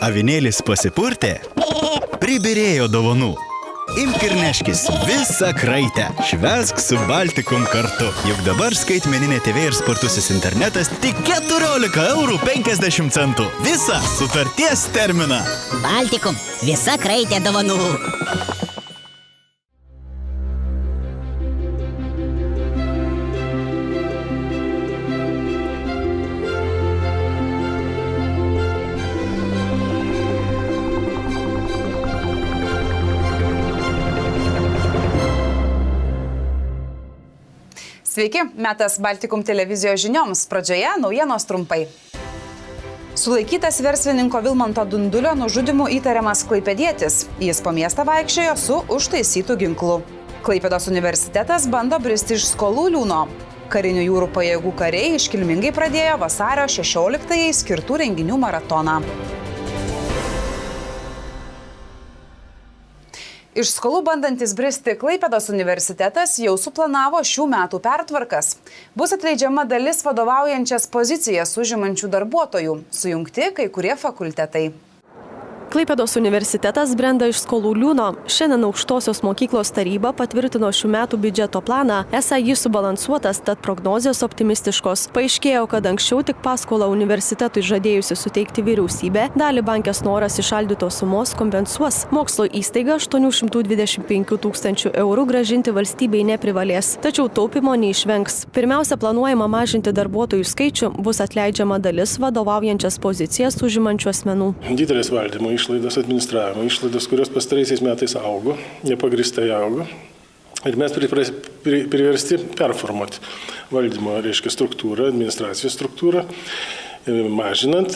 avinėlis pasipurtė, pribirėjo dovanų. Imk ir neškis visą kraitę. Švęsk su Baltikum kartu. Juk dabar skaitmeninė TV ir spartusis internetas tik 14,50 €. Visą sutarties terminą. Baltikum, visa kraitė dovanų. Sveiki, metas Baltikum televizijos žinioms. Pradžioje naujienos trumpai. Sulaikytas verslininko Vilmanto Dundulio nužudymu įtariamas klaipėdietis. Jis po miestą vaikščiojo su užtaisytu ginklu. Klaipėdos universitetas bando bristi iš skolų liūno. Karinių jūrų pajėgų kariai iškilmingai pradėjo vasario 16-ąjai skirtų renginių maratoną. Iš skolų bandantis bristi Klaipėdos universitetas jau suplanavo šių metų pertvarkas. Bus atleidžiama dalis vadovaujančias pozicijas užimančių darbuotojų, sujungti kai kurie fakultetai. Klaipėdos universitetas brenda iš skolų liūno. Šiandien aukštosios mokyklos taryba patvirtino šių metų biudžeto planą, esą jis subalansuotas, tad prognozijos optimistiškos. Paaiškėjo, kad anksčiau tik paskolą universitetui žadėjusi suteikti vyriausybė, dalį bankės noras įšaldytos sumos kompensuos. Mokslo įstaiga 825 000 € gražinti valstybei neprivalės, tačiau taupimo neišvengs. Pirmiausia, planuojama mažinti darbuotojų skaičių, bus atleidžiama dalis vadovaujančias pozicijas užimančių asmenų. Didelės valdymo išlaidos, administravimo išlaidos, kurios pastaraisiais metais augo, nepagristai augo. Ir mes priversti performuoti valdymo, struktūrą, administracijos struktūrą, mažinant,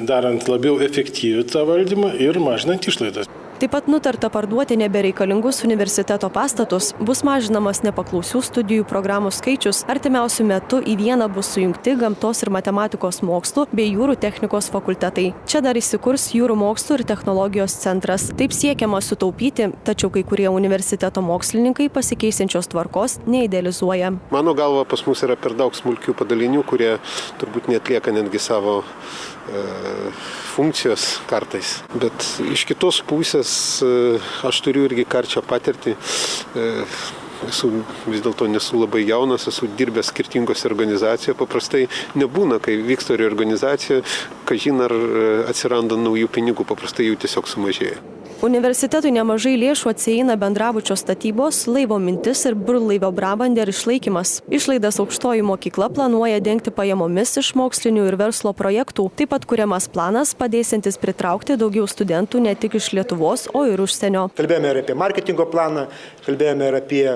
darant labiau efektyvią tą valdymą ir mažinant išlaidas. Taip pat nutarta parduoti nebereikalingus universiteto pastatus, bus mažinamas nepaklausių studijų programų skaičius, artimiausių metų į vieną bus sujungti gamtos ir matematikos mokslų bei jūrų technikos fakultetai. Čia dar įsikurs jūrų mokslų ir technologijos centras. Taip siekiama sutaupyti, tačiau kai kurie universiteto mokslininkai pasikeisinčios tvarkos neidealizuoja. Mano galva, pas mus yra per daug smulkių padalinių, kurie turbūt neatlieka netgi savo funkcijos kartais. Bet iš kitos pusės aš turiu irgi karčią patirtį. Vis dėlto nesu labai jaunas, esu dirbęs skirtingose organizacijoje. Paprastai nebūna, kai vyksta reorganizacija, kažin ar atsiranda naujų pinigų, paprastai jų tiesiog sumažėja. Universitetui nemažai lėšų atsieina bendrabučio statybos, laivo mintis ir burlaivio Brabander išlaikymas. Išlaidas aukštoji mokykla planuoja dengti pajamomis iš mokslinių ir verslo projektų. Taip pat kuriamas planas padėsiantis pritraukti daugiau studentų ne tik iš Lietuvos, o ir užsienio. Kalbėjome ir apie marketingo planą, kalbėjome ir apie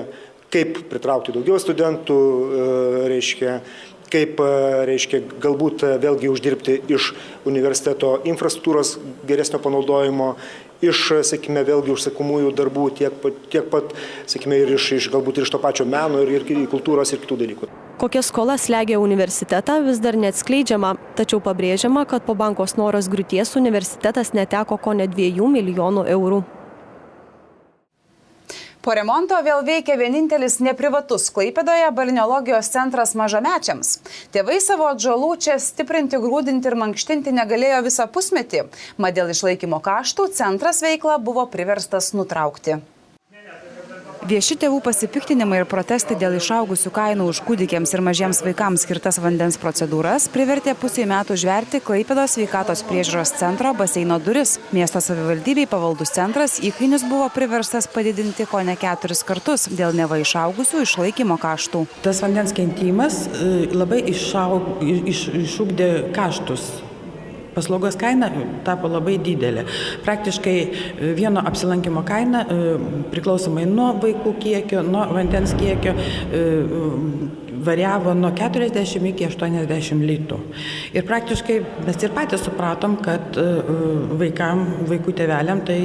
kaip pritraukti daugiau studentų, kaip galbūt vėlgi uždirbti iš universiteto infrastruktūros geresnio panaudojimo, iš, sakykime, vėlgi užsakomųjų darbų, tiek pat, sakykime, ir galbūt ir iš to pačio meno, ir kultūros, ir kitų dalykų. Kokia skola slegia universitetą, vis dar neatskleidžiama, tačiau pabrėžiama, kad po bankos Noros griūties universitetas neteko kone 2 milijonų eurų. Po remonto vėl veikia vienintelis neprivatus Klaipėdoje balneologijos centras mažamečiams. Tėvai savo atžalų čia stiprinti, grūdinti ir mankštinti negalėjo visą pusmetį. Mat dėl išlaikymo kaštų centras veiklą buvo priverstas nutraukti. Vieši tėvų pasipiktinimai ir protestai dėl išaugusių kainų už kūdikiams ir mažiems vaikams skirtas vandens procedūras privertė pusei metų užverti Klaipėdos sveikatos priežiūros centro baseino duris. Miesto savivaldybei pavaldus centras įkainius buvo priverstas padidinti kone 4 kartus dėl neva išaugusių išlaikymo kaštų. Tas vandens kentimas labai išugdė kaštus. Paslaugos kaina tapo labai didelė. Praktiškai vieno apsilankimo kaina priklausomai nuo vaikų kiekio, nuo vandens kiekio variavo nuo 40 iki 80 litų. Ir praktiškai mes ir patys supratom, kad vaikų tėveliam tai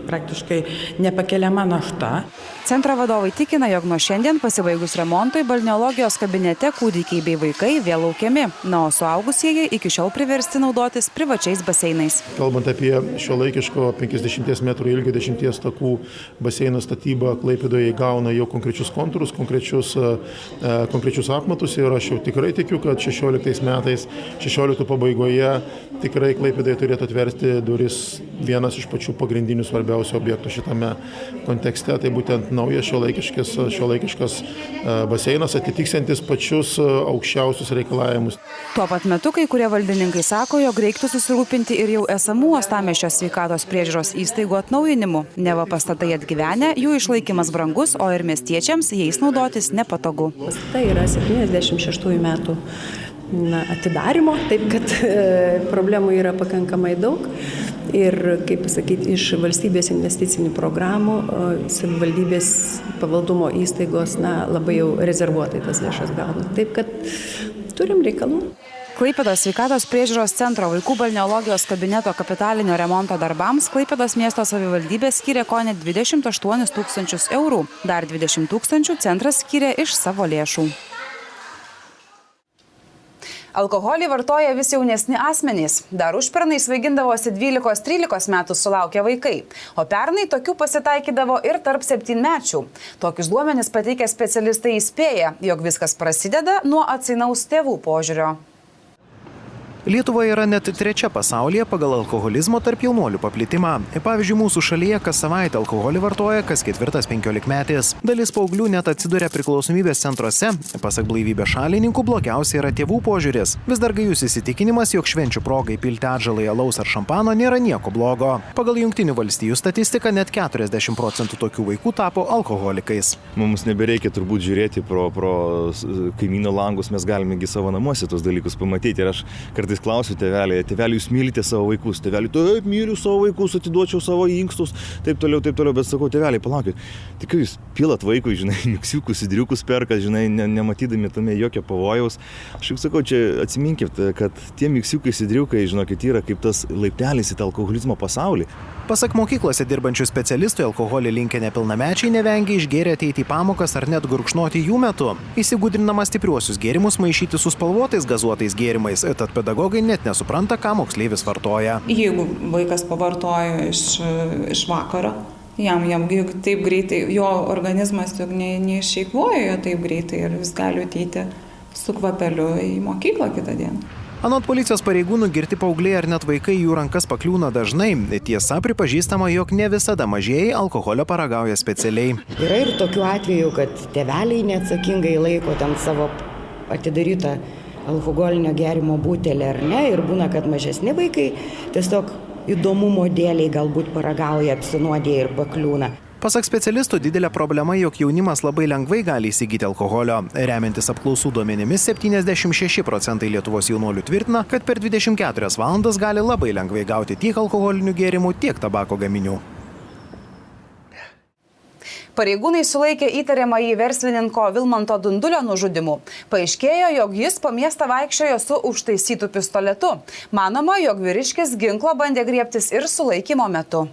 praktiškai nepakeliama našta. Centro vadovai tikina, jog nuo šiandien pasibaigus remontui balneologijos kabinete kūdikiai bei vaikai vėl laukiami, o suaugusieji iki šiol priversti naudotis privačiais baseinais. Kalbant apie šiuolaikiško 50 metrų ilgio 10 takų baseino statybą, Klaipėdoje įgauna jau konkrečius kontūrus, konkrečius konkrečius apmatus ir aš jau tikrai tikiu, kad 16 metais, 16 pabaigoje tikrai Klaipėdai turėtų atversti duris vienas iš pačių pagrindinių svarbiausių objektų šitame kontekste. Tai būtent naujas šiuolaikiškas baseinas atitiksantis pačius aukščiausius reikalavimus. Tuo pat metu kai kurie valdininkai sako, jog reiktų susirūpinti ir jau esamų uostamiesčio sveikatos priežiūros įstaigų atnaujinimu. Neva pastatai atgyvenę, jų išlaikymas brangus, o ir miestiečiams jais naudotis nepatogu. Pastatai yra 76 metų atidarimo, taip kad problemų yra pakankamai daug. Ir, kaip pasakyti, iš valstybės investicinių programų savivaldybės pavaldumo įstaigos labai jau rezervuotai tas lėšas gauna. Taip kad turim reikalų. Klaipėdos sveikatos priežiūros centro vaikų balneologijos kabineto kapitalinio remonto darbams Klaipėdos miesto savivaldybė skyrė kone 28 000 eurų. Dar 20 000 centras skyrė iš savo lėšų. Alkoholį vartoja vis jaunesni asmenys. Dar užpernai svaigindavosi 12-13 metų sulaukę vaikai, o pernai tokių pasitaikydavo ir tarp 7-mečių. Tokius duomenis pateikę specialistai įspėja, jog viskas prasideda nuo atsainaus tėvų požiūrio. Lietuva yra net 3 pasaulyje pagal alkoholizmo tarp jaunuolių paplitimą. Pavyzdžiui, mūsų šalyje kas savaitę alkoholį vartoja kas 4 15-metis. Dalis paauglių net atsiduria priklausomybės centruose. Pasak blaivybės šalininkų, blogiausia yra tėvų požiūris. Vis dar gajus įsitikinimas, jog švenčių progai pilti atžalai alaus ar šampano nėra nieko blogo. Pagal Jungtinių valstijų statistiką net 40% tokių vaikų tapo alkoholikais. Mums nebereikia turbūt žiūrėti pro kaimyno langus, mes galime savo namuose tos dalykus pamatyti. Ir aš kartais klausiu tėvelį, jūs mylite savo vaikus, tėvelį, taip, myliu savo vaikus, atiduočiau savo inkstus, taip toliau, bet sakau, tėvelį, palaukit, tik jūs pilat vaikui, miksiukus, sidriukus perkat, nematydami tame jokio pavojaus. Aš juk sakau, čia atsiminkit, kad tie miksiukai, sidriukai, žinokit, yra kaip tas laiptelis į tą alkoholizmo pasaulį. Pasak mokyklose dirbančių specialistų, alkoholį linkę nepilnamečiai nevengia išgėrę ateiti į pamokas ar net gurkšnoti jų metu. Įsigudrinama stipriuosius gėrimus maišyti su spalvotais gazuotais gėrimais, tad pedagogai net nesupranta, ką moksleivis vartoja. Jeigu vaikas pavartoja iš vakaro, jam taip greitai, jo organizmas juk neišeikvoja taip greitai ir jis gali ateiti su kvapeliu į mokyklą kitą dieną. Anot policijos pareigūnų, girti paaugliai ar net vaikai jų rankas pakliūna dažnai. Tiesa, pripažįstama, jog ne visada mažieji alkoholio paragauja specialiai. Yra ir tokių atvejų, kad tėveliai neatsakingai laiko ten savo atidarytą alkoholinio gėrimo butelį ar ne, ir būna, kad mažesni vaikai tiesiog įdomumo dėliai galbūt paragauja, apsinuodėja ir pakliūna. Pasak specialistų, didelė problema, jog jaunimas labai lengvai gali įsigyti alkoholio. Remiantis apklausų duomenimis, 76% Lietuvos jaunuolių tvirtina, kad per 24 valandas gali labai lengvai gauti tiek alkoholinių gėrimų, tiek tabako gaminių. Pareigūnai sulaikė įtariamąjį verslininko Vilmanto Dundulio nužudimu. Paaiškėjo, jog jis po miestą vaikščiojo su užtaisytu pistoletu. Manoma, jog vyriškis ginklo bandė griebtis ir sulaikymo metu.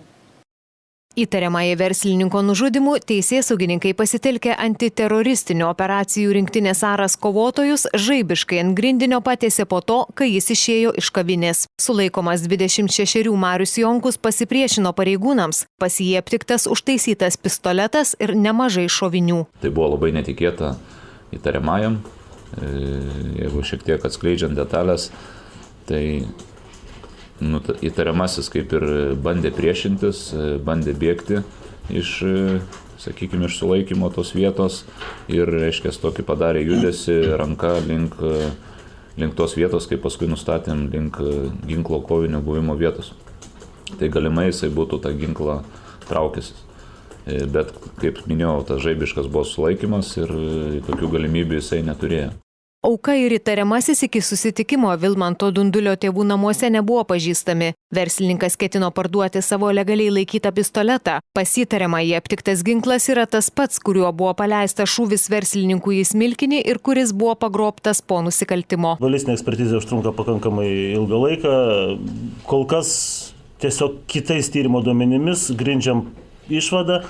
Įtariamąjį verslininko nužudimu teisėsaugininkai pasitelkė antiteroristinių operacijų rinktinės Aras kovotojus, žaibiškai ant grindinio patiesė po to, kai jis išėjo iš kavinės. Sulaikomas 26 Marius Jonkus pasipriešino pareigūnams. Pas jį aptiktas užtaisytas pistoletas ir nemažai šovinių. Tai buvo labai netikėta įtariamajam. Jeigu šiek tiek atskleidžiant detalės, tai įtariamasis kaip ir bandė priešintis, bandė bėgti iš sulaikymo tos vietos ir, reiškia, tokį padarė judesi ranka link tos vietos, kaip paskui nustatėm, link ginklo kovinio buvimo vietos. Tai galimai jisai būtų tą ginklą traukęsis. Bet, kaip minėjau, tas žaibiškas buvo sulaikymas ir tokių galimybių jisai neturėjo. Auka ir įtariamasis iki susitikimo Vilmanto Dundulio tėvų namuose nebuvo pažįstami. Verslininkas ketino parduoti savo legaliai laikytą pistoletą. Pas įtariamąjį aptiktas ginklas yra tas pats, kuriuo buvo paleistas šūvis verslininkų į smilkinį ir kuris buvo pagrobtas po nusikaltimo. Balistinė ekspertizė užtrunka pakankamai ilgą laiką. Kol kas tiesiog kitais tyrimo duomenimis grindžiam išvada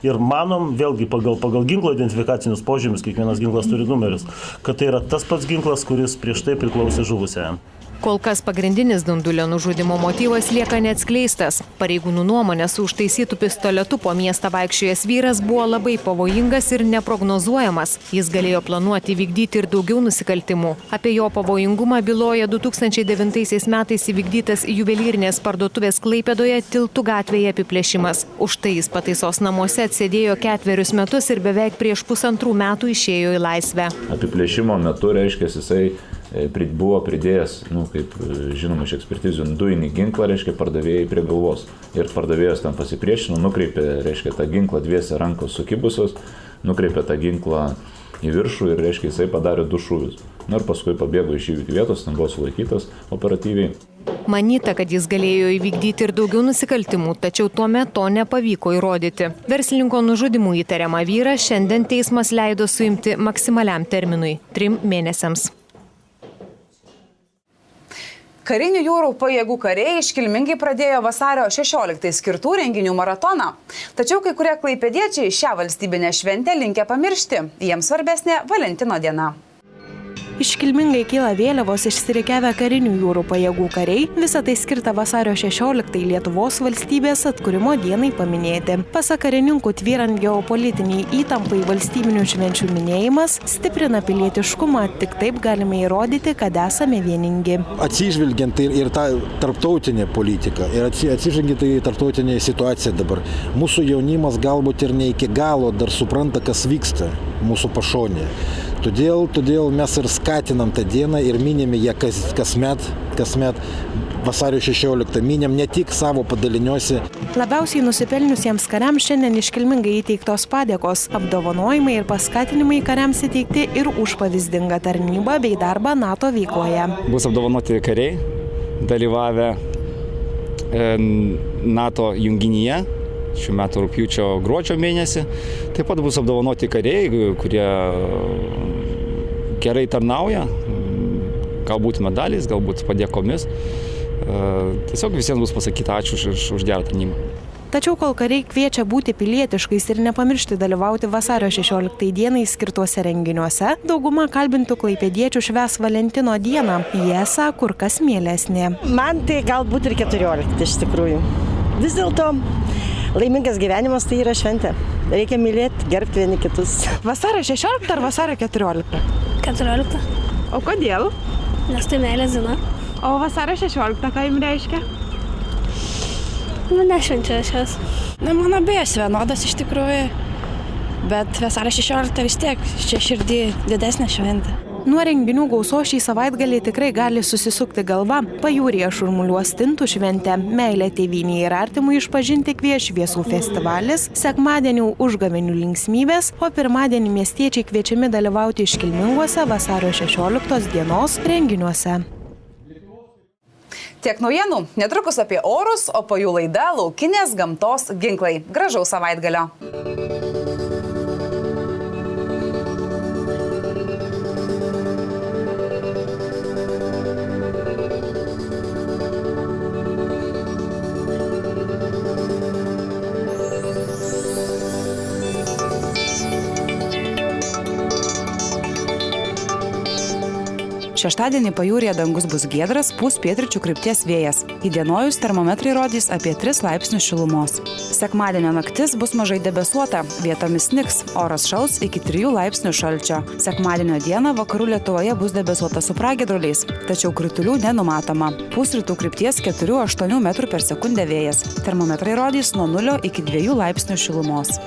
ir manom, vėlgi pagal ginklo identifikacinius požymius, kiekvienas ginklas turi numerius, kad tai yra tas pats ginklas, kuris prieš tai priklausė žuvusiajam. Kol kas pagrindinis Dundulio nužudimo motyvas lieka neatskleistas. Pareigūnų nuomonė su užtaisytų pistoletu po miestą vaikščiojęs vyras buvo labai pavojingas ir neprognozuojamas. Jis galėjo planuoti vykdyti ir daugiau nusikaltimų. Apie jo pavojingumą byloja 2009 metais įvykdytas juvelyrinės parduotuvės Klaipėdoje Tiltų gatvėje apiplėšimas. Už tai jis pataisos namuose atsėdėjo 4 metus ir beveik prieš 1,5 metų išėjo į laisvę. Apiplėšimo metu, reiškia, jisai buvo pridėjęs, kaip žinoma iš ekspertizių, dujinį ginklą, reiškia, pardavėjai prie galvos. Ir pardavėjas ten pasipriešino, nukreipė, reiškia, tą ginklą dviese rankos sukibusios, nukreipė tą ginklą į viršų ir, reiškia, jisai padarė 2 šūvius. Ir paskui pabėgo iš įvykių vietos, ten buvo sulaikytas operatyviai. Manyta, kad jis galėjo įvykdyti ir daugiau nusikaltimų, tačiau tuomet to nepavyko įrodyti. Verslininko nužudimų įtariamą vyrą šiandien teismas leido suimti maksimaliam terminui – 3 mėnesiams. Karinių jūrų pajėgų kariai iškilmingai pradėjo vasario 16 skirtų renginių maratoną. Tačiau kai kurie klaipėdiečiai šią valstybinę šventę linkę pamiršti. Jiems svarbesnė Valentino diena. Iškilmingai kyla vėliavos išsirikiavę karinių jūrų pajėgų kariai, visą tai skirta vasario 16 Lietuvos valstybės atkūrimo dienai paminėti. Pasak karininkų, tvyrant geopolitiniai įtampai, valstybinių švenčių minėjimas stiprina pilietiškumą, tik taip galime įrodyti, kad esame vieningi. Atsižvelgiant ir tą tarptautinę politiką, ir atsižvelgiant į tarptautinę situaciją dabar, mūsų jaunimas galbūt ir ne iki galo dar supranta, kas vyksta mūsų pašonėje. Todėl mes ir skatinam tą dieną ir minime ją kasmet vasario 16, minim ne tik savo padaliniuose. Labiausiai nusipelniusiems kariams šiandien iškilmingai įteiktos padėkos, apdovanojimai ir paskatinimai kariams įteikti ir už pavyzdingą tarnybą bei darbą NATO veikloje. Bus apdovanoti kariai, dalyvavę NATO junginyje šių metų rugpjūčio gruodžio mėnesį. Taip pat bus apdovanoti kariai, kurie gerai tarnauja, galbūt medaliais, galbūt padėkomis. Tiesiog visiems bus pasakyta ačiū už gerą tarnybą. Tačiau kol kariai kviečia būti pilietiškais ir nepamiršti dalyvauti vasario 16 dienai skirtuose renginiuose, dauguma kalbintų klaipėdiečių švęs Valentino dieną. Jie esą kur kas mielesnė. Man tai galbūt ir 14 iš tikrųjų. Vis dėlto laimingas gyvenimas tai yra šventė. Reikia mylėti, gerbti vieni kitus. Vasario 16 ar vasario 14? 14. O kodėl? Nes tai meilės diena. O vasario 16 ką jums reiškia? Nešvenčiu aš jas. Mano abejas vienodas iš tikrųjų, bet vasario 16 vis tiek čia širdį didesnė šventė. Nuo renginių gausos šį savaitgalį tikrai gali susisukti galva. Pajūryje šurmuliuos stintų šventė, meilė tėvynei ir artimui išpažinti kvies šviesų festivalis, sekmadienių užgavėnių linksmybės, o pirmadienį miestiečiai kviečiami dalyvauti iškilminguose vasario 16 dienos renginiuose. Tiek naujienų, netrukus apie orus, o po jų laida laukinės gamtos ginklai. Gražaus savaitgalio. Šeštadienį pajūryje dangus bus giedras, pūs pietryčių krypties vėjas. Įdienojus termometrai rodys apie 3 laipsnius šilumos. Sekmadienio naktis bus mažai debesuota, vietomis snigs, oras šals iki 3 laipsnių šalčio. Sekmadienio dieną vakarų Lietuvoje bus debesuota su pragiedruliais, tačiau kritulių nenumatoma. Pūs rytų krypties 4–8 m/s vėjas. Termometrai rodys nuo 0 iki 2 laipsnių šilumos.